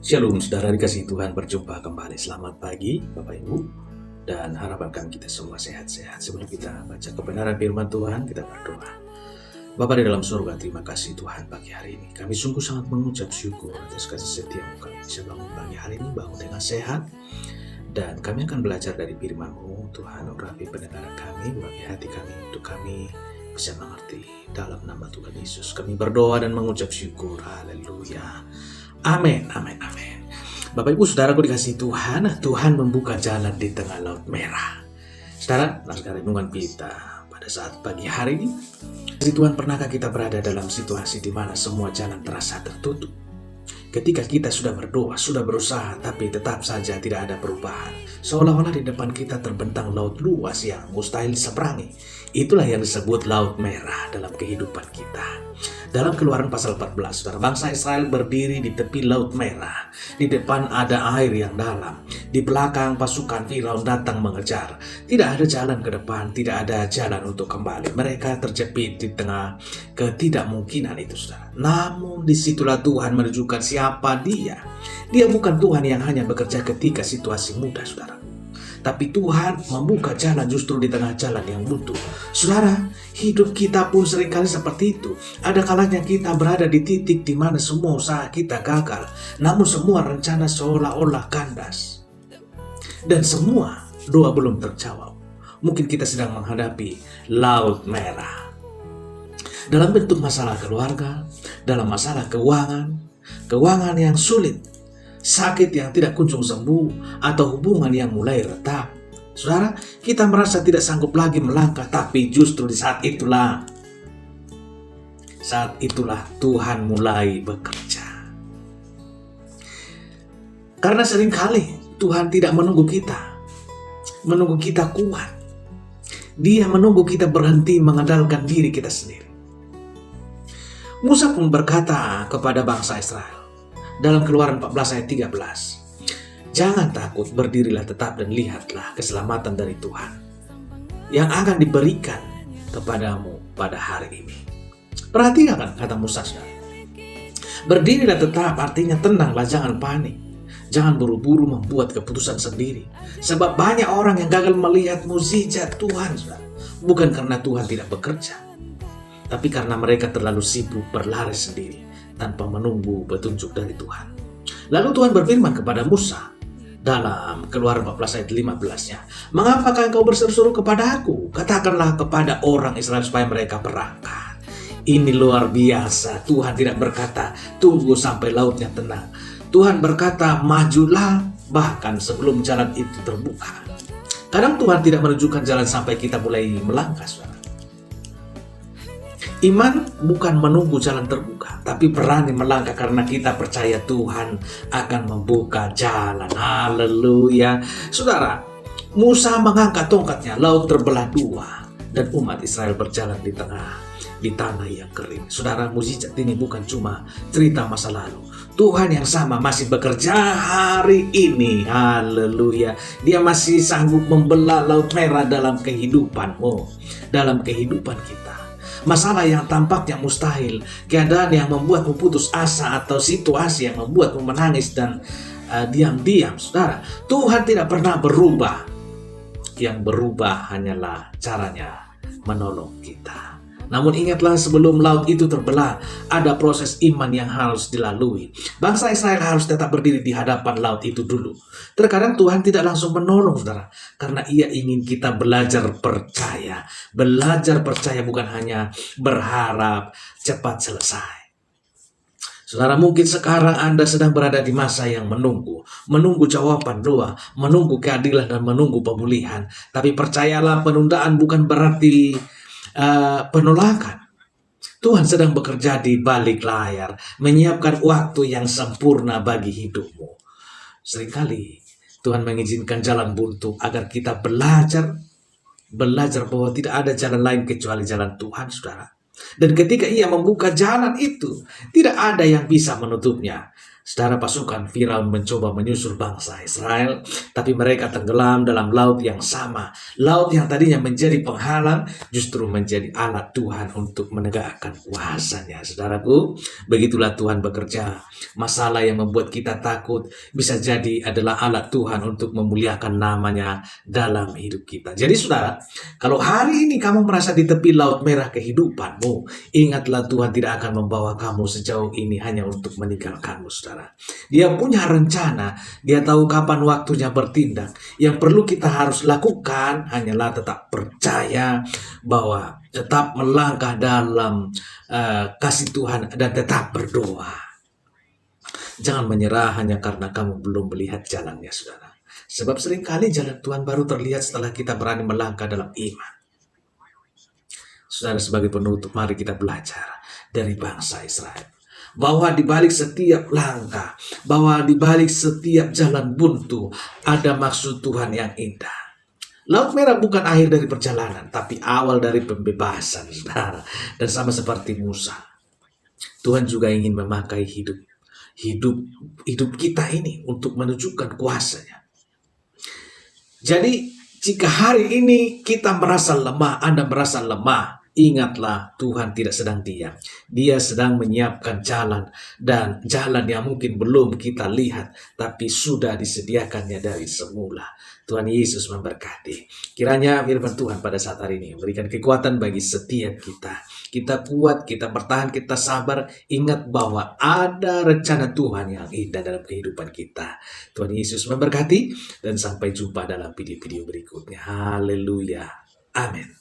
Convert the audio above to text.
Shalom saudara dikasih Tuhan, berjumpa kembali. Selamat pagi Bapak Ibu, dan harapan kami kita semua sehat-sehat. Sebelum kita baca kebenaran firman Tuhan, kita berdoa. Bapa di dalam surga, terima kasih Tuhan pagi hari ini. Kami sungguh sangat mengucap syukur atas kasih setia-Mu. Kami bisa bangun pagi hari ini, bangun dengan sehat. Dan kami akan belajar dari firman-Mu. Tuhan, urapi pendengaran kami, urapi hati kami, untuk kami bisa mengerti. Dalam nama Tuhan Yesus kami berdoa dan mengucap syukur. Haleluya. Amin, amin, amin. Bapak Ibu saudaraku dikasih Tuhan, Tuhan membuka jalan di tengah laut merah. Saudara, naskah renungan kita pada saat pagi hari ini. Tuhan, pernahkah kita berada dalam situasi di mana semua jalan terasa tertutup? Ketika kita sudah berdoa, sudah berusaha, tapi tetap saja tidak ada perubahan. Seolah-olah di depan kita terbentang laut luas yang mustahil diseberangi. Itulah yang disebut laut merah dalam kehidupan kita. Dalam Keluaran pasal 14, saudara, bangsa Israel berdiri di tepi laut merah. Di depan ada air yang dalam. Di belakang pasukan Firaun datang mengejar. Tidak ada jalan ke depan, tidak ada jalan untuk kembali. Mereka terjepit di tengah ketidakmungkinan itu, saudara. Namun disitulah Tuhan menunjukkan siapa Dia. Dia bukan Tuhan yang hanya bekerja ketika situasi mudah, saudara. Tapi Tuhan membuka jalan justru di tengah jalan yang buntu. Saudara, hidup kita pun seringkali seperti itu. Ada kalanya kita berada di titik di mana semua usaha kita gagal. Namun semua rencana seolah-olah kandas. Dan semua doa belum terjawab. Mungkin kita sedang menghadapi laut merah. Dalam bentuk masalah keluarga, dalam masalah keuangan yang sulit, sakit yang tidak kunjung sembuh, atau hubungan yang mulai retak. Saudara, kita merasa tidak sanggup lagi melangkah, tapi justru di saat itulah Tuhan mulai bekerja. Karena seringkali Tuhan tidak menunggu kita kuat. Dia menunggu kita berhenti mengandalkan diri kita sendiri. Musa pun berkata kepada bangsa Israel dalam Keluaran 14 ayat 13, "Jangan takut, berdirilah tetap dan lihatlah keselamatan dari Tuhan yang akan diberikan kepadamu pada hari ini." Perhatikan kata Musa, saudara. Berdirilah tetap artinya tenanglah, jangan panik. Jangan buru-buru membuat keputusan sendiri. Sebab banyak orang yang gagal melihat mukjizat Tuhan, saudara. Bukan karena Tuhan tidak bekerja, tapi karena mereka terlalu sibuk berlari sendiri tanpa menunggu petunjuk dari Tuhan. Lalu Tuhan berfirman kepada Musa dalam Keluaran 14 ayat 15-nya, "Mengapakah engkau berseru-seru kepada aku? Katakanlah kepada orang Israel supaya mereka berangkat." Ini luar biasa. Tuhan tidak berkata, "Tunggu sampai lautnya tenang." Tuhan berkata, "Majulah," bahkan sebelum jalan itu terbuka. Kadang Tuhan tidak menunjukkan jalan sampai kita mulai melangkah, saudara. Iman bukan menunggu jalan terbuka, tapi berani melangkah karena kita percaya Tuhan akan membuka jalan. Haleluya. Saudara, Musa mengangkat tongkatnya, laut terbelah dua, dan umat Israel berjalan di tanah yang kering. Saudara, mukjizat ini bukan cuma cerita masa lalu. Tuhan yang sama masih bekerja hari ini. Haleluya. Dia masih sanggup membelah laut merah dalam kehidupanmu, dalam kehidupan kita. Masalah yang tampaknya mustahil, keadaan yang membuatmu putus asa, atau situasi yang membuatmu menangis dan diam-diam, saudara, Tuhan tidak pernah berubah. Yang berubah hanyalah caranya menolong kita. Namun ingatlah, sebelum laut itu terbelah, ada proses iman yang harus dilalui. Bangsa Israel harus tetap berdiri di hadapan laut itu dulu. Terkadang Tuhan tidak langsung menolong, saudara, karena Ia ingin kita belajar percaya. Belajar percaya bukan hanya berharap cepat selesai. Saudara, mungkin sekarang Anda sedang berada di masa yang menunggu jawaban doa, menunggu keadilan dan menunggu pemulihan. Tapi percayalah, penundaan bukan berarti penolakan. Tuhan sedang bekerja di balik layar, menyiapkan waktu yang sempurna bagi hidupmu. Seringkali Tuhan mengizinkan jalan buntu agar kita belajar bahwa tidak ada jalan lain kecuali jalan Tuhan, saudara. Dan ketika Ia membuka jalan itu, tidak ada yang bisa menutupnya. Saudara, pasukan Firaun mencoba menyusul bangsa Israel, tapi mereka tenggelam dalam laut yang sama. Laut yang tadinya menjadi penghalang justru menjadi alat Tuhan untuk menegakkan kuasanya. Saudaraku, begitulah Tuhan bekerja. Masalah yang membuat kita takut bisa jadi adalah alat Tuhan untuk memuliakan namanya dalam hidup kita. Jadi saudara, kalau hari ini kamu merasa di tepi laut merah kehidupanmu, ingatlah Tuhan tidak akan membawa kamu sejauh ini hanya untuk meninggalkanmu, saudara. Dia punya rencana, dia tahu kapan waktunya bertindak. Yang perlu kita harus lakukan hanyalah tetap percaya bahwa tetap melangkah dalam kasih Tuhan dan tetap berdoa. Jangan menyerah hanya karena kamu belum melihat jalannya, saudara. Sebab seringkali jalan Tuhan baru terlihat setelah kita berani melangkah dalam iman. Saudara, sebagai penutup, mari kita belajar dari bangsa Israel. Bahwa di balik setiap langkah, bahwa di balik setiap jalan buntu, ada maksud Tuhan yang indah. Laut Merah bukan akhir dari perjalanan, tapi awal dari pembebasan, saudara. Dan sama seperti Musa, Tuhan juga ingin memakai hidup kita ini untuk menunjukkan kuasanya. Jadi, jika hari ini kita merasa lemah, Anda merasa lemah, ingatlah Tuhan tidak sedang diam. Dia sedang menyiapkan jalan, dan jalan yang mungkin belum kita lihat, tapi sudah disediakannya dari semula. Tuhan Yesus memberkati. Kiranya firman Tuhan pada saat hari ini memberikan kekuatan bagi setiap kita. Kita kuat, kita bertahan, kita sabar. Ingat bahwa ada rencana Tuhan yang indah dalam kehidupan kita. Tuhan Yesus memberkati, dan sampai jumpa dalam video-video berikutnya. Haleluya. Amin.